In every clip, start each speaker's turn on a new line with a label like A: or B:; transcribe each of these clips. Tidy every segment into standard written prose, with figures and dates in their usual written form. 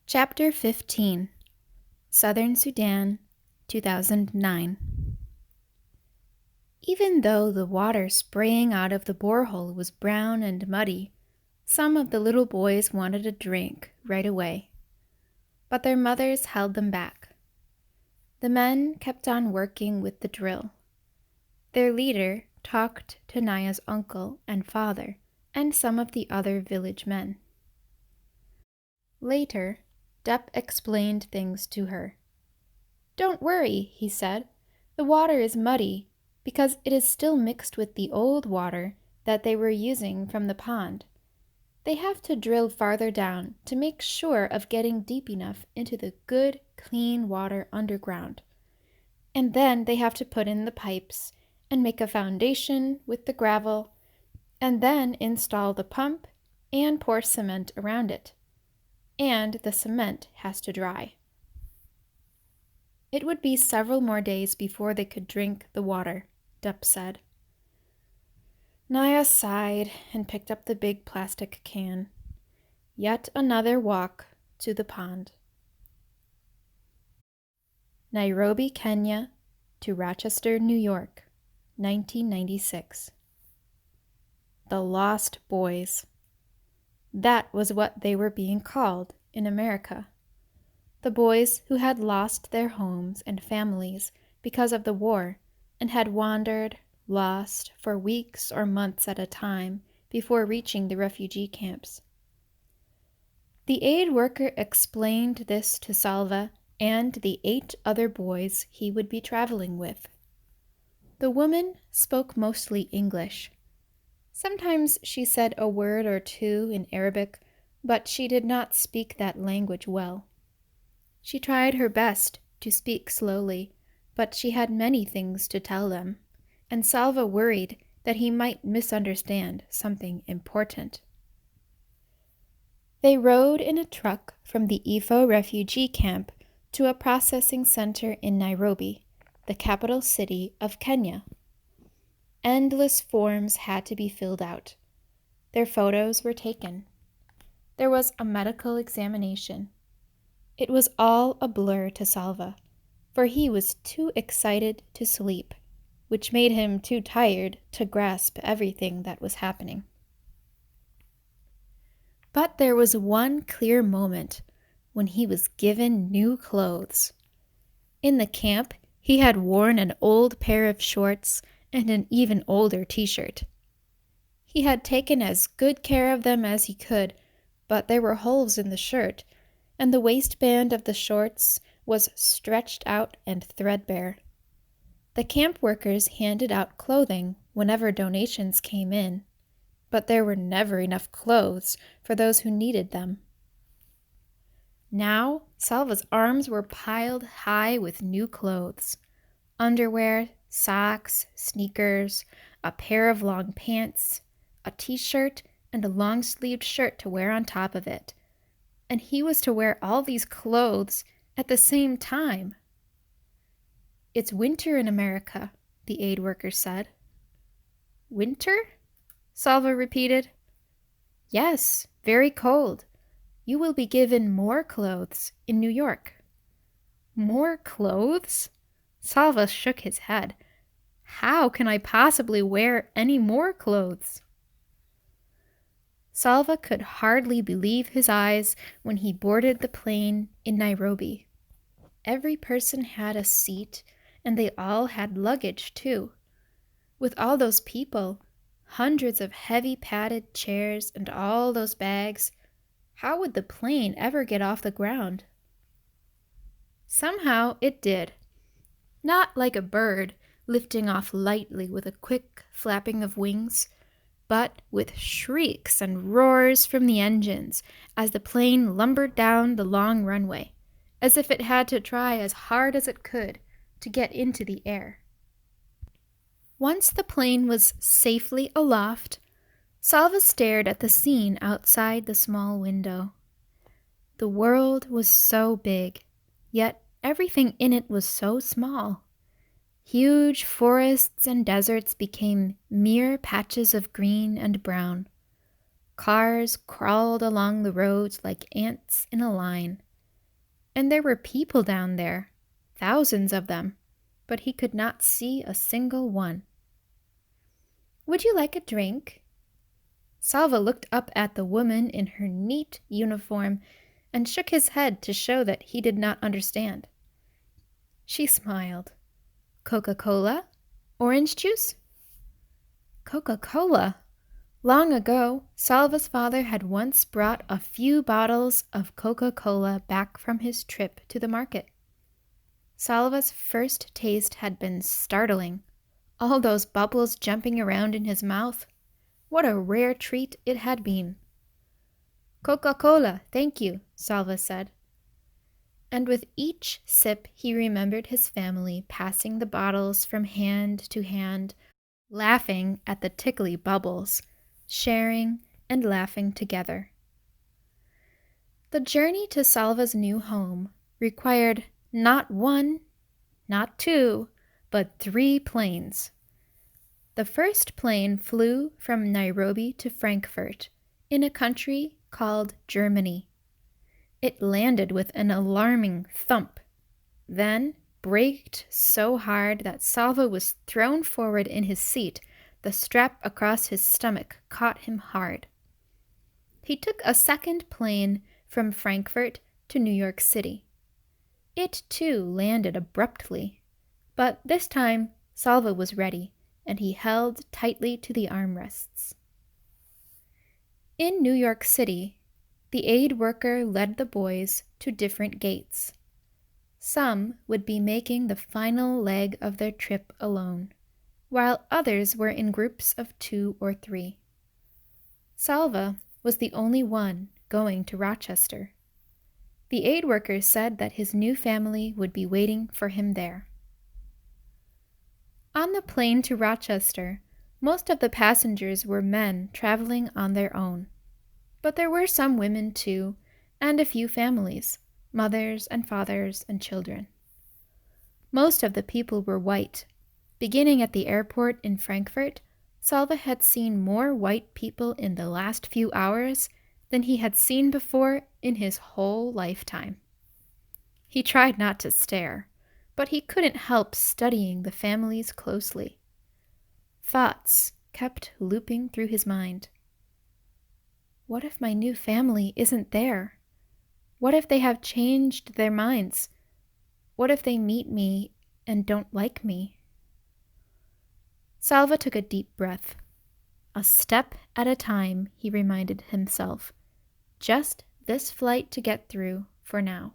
A: Chapter 15, Southern Sudan, 2009. Even though the water spraying out of the borehole was brown and muddy, some of the little boys wanted a drink right away. But their mothers held them back. The men kept on working with the drill. Their leader talked to Naya's uncle and father and some of the other village men. Later, Depp explained things to her. "Don't worry," he said. "The water is muddy because it is still mixed with the old water that they were using from the pond. They have to drill farther down to make sure of getting deep enough into the good, clean water underground. And then they have to put in the pipes and make a foundation with the gravel, and then install the pump and pour cement around it. And the cement has to dry." It would be several more days before they could drink the water, Depp said. Naya sighed and picked up the big plastic can. Yet another walk to the pond. Nairobi, Kenya, to Rochester, New York, 1996. The Lost Boys. That was what they were being called in America. The boys who had lost their homes and families because of the war and had wandered, lost for weeks or months at a time before reaching the refugee camps. The aid worker explained this to Salva and the 8 other boys he would be traveling with. The woman spoke mostly English. Sometimes she said a word or two in Arabic, but she did not speak that language well. She tried her best to speak slowly, but she had many things to tell them, and Salva worried that he might misunderstand something important. They rode in a truck from the Ifo refugee camp to a processing center in Nairobi, the capital city of Kenya. Endless forms had to be filled out. Their photos were taken. There was a medical examination. It was all a blur to Salva, for he was too excited to sleep, which made him too tired to grasp everything that was happening. But there was one clear moment when he was given new clothes. In the camp, he had worn an old pair of shorts and an even older t-shirt. He had taken as good care of them as he could, but there were holes in the shirt, and the waistband of the shorts was stretched out and threadbare. The camp workers handed out clothing whenever donations came in, but there were never enough clothes for those who needed them. Now, Salva's arms were piled high with new clothes: underwear, socks, sneakers, a pair of long pants, a t-shirt, and a long-sleeved shirt to wear on top of it. And he was to wear all these clothes at the same time. "It's winter in America," the aid worker said. "Winter?" Salva repeated. "Yes, very cold. You will be given more clothes in New York." "More clothes?" Salva shook his head. "How can I possibly wear any more clothes?" Salva could hardly believe his eyes when he boarded the plane in Nairobi. Every person had a seat, and they all had luggage too. With all those people, hundreds of heavy padded chairs, and all those bags, how would the plane ever get off the ground? Somehow it did. Not like a bird lifting off lightly with a quick flapping of wings, but with shrieks and roars from the engines as the plane lumbered down the long runway, as if it had to try as hard as it could to get into the air. Once the plane was safely aloft, Salva stared at the scene outside the small window. The world was so big, yet everything in it was so small. Huge forests and deserts became mere patches of green and brown. Cars crawled along the roads like ants in a line. and there were people down there, thousands of them, but he could not see a single one. "Would you like a drink?" Salva looked up at the woman in her neat uniform and shook his head to show that he did not understand. She smiled. "Coca-Cola? Orange juice?" Coca-Cola! Long ago, Salva's father had once brought a few bottles of Coca-Cola back from his trip to the market. Salva's first taste had been startling. All those bubbles jumping around in his mouth. What a rare treat it had been. "Coca-Cola, thank you," Salva said. And with each sip he remembered his family passing the bottles from hand to hand, laughing at the tickly bubbles, sharing and laughing together. The journey to Salva's new home required not one, not two, but 3 planes. The first plane flew from Nairobi to Frankfurt, in a country called Germany. It landed with an alarming thump, then braked so hard that Salva was thrown forward in his seat. The strap across his stomach caught him hard. He took a second plane from Frankfurt to New York City. It too landed abruptly, but this time Salva was ready, and he held tightly to the armrests. In New York City, the aid worker led the boys to different gates. Some would be making the final leg of their trip alone, while others were in groups of 2 or 3. Salva was the only one going to Rochester. The aid worker said that his new family would be waiting for him there. On the plane to Rochester, most of the passengers were men traveling on their own. But there were some women too, and a few families, mothers and fathers and children. Most of the people were white. Beginning at the airport in Frankfurt, Salva had seen more white people in the last few hours than he had seen before in his whole lifetime. He tried not to stare, but he couldn't help studying the families closely. Thoughts kept looping through his mind. What if my new family isn't there? What if they have changed their minds? What if they meet me and don't like me? Salva took a deep breath. A step at a time, he reminded himself. Just this flight to get through for now.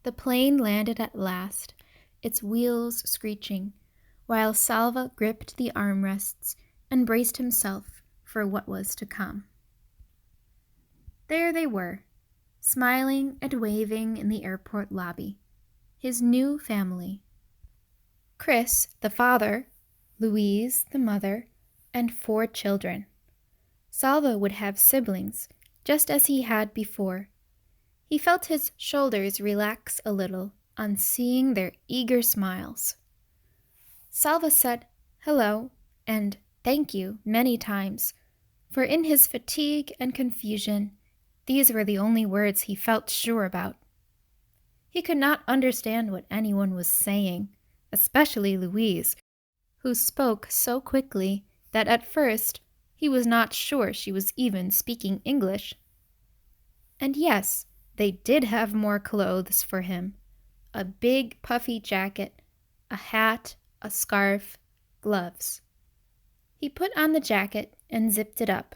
A: The plane landed at last, its wheels screeching, while Salva gripped the armrests and braced himself for what was to come. There they were, smiling and waving in the airport lobby, his new family. Chris, the father, Louise, the mother, and 4 children. Salva would have siblings, just as he had before. He felt his shoulders relax a little on seeing their eager smiles. Salva said hello and thank you many times, for in his fatigue and confusion, these were the only words he felt sure about. He could not understand what anyone was saying, especially Louise, who spoke so quickly that at first he was not sure she was even speaking English. And yes, they did have more clothes for him. A big puffy jacket, a hat, a scarf, gloves. He put on the jacket and zipped it up.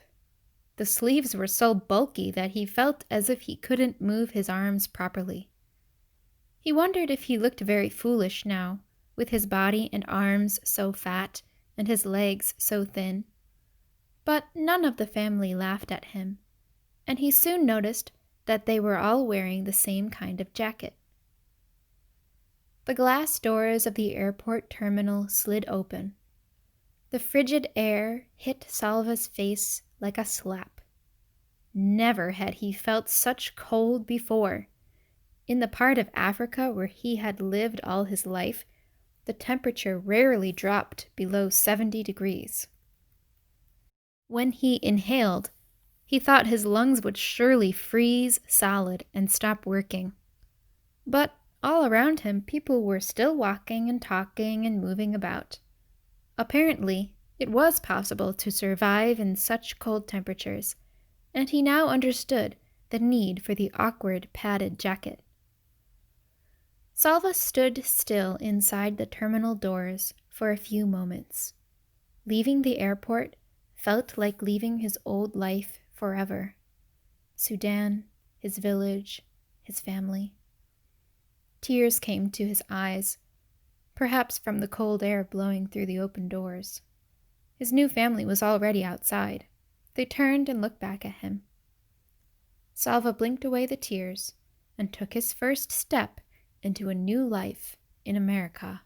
A: The sleeves were so bulky that he felt as if he couldn't move his arms properly. He wondered if he looked very foolish now, with his body and arms so fat and his legs so thin. But none of the family laughed at him, and he soon noticed that they were all wearing the same kind of jacket. The glass doors of the airport terminal slid open. The frigid air hit Salva's face like a slap. Never had he felt such cold before. In the part of Africa where he had lived all his life, the temperature rarely dropped below 70 degrees. When he inhaled, He thought his lungs would surely freeze solid and stop working. But all around him, people were still walking and talking and moving about. Apparently, it was possible to survive in such cold temperatures, and he now understood the need for the awkward padded jacket. Salva stood still inside the terminal doors for a few moments. Leaving the airport felt like leaving his old life forever. Sudan, his village, his family. Tears came to his eyes, perhaps from the cold air blowing through the open doors. His new family was already outside. They turned and looked back at him. Salva blinked away the tears and took his first step into a new life in America.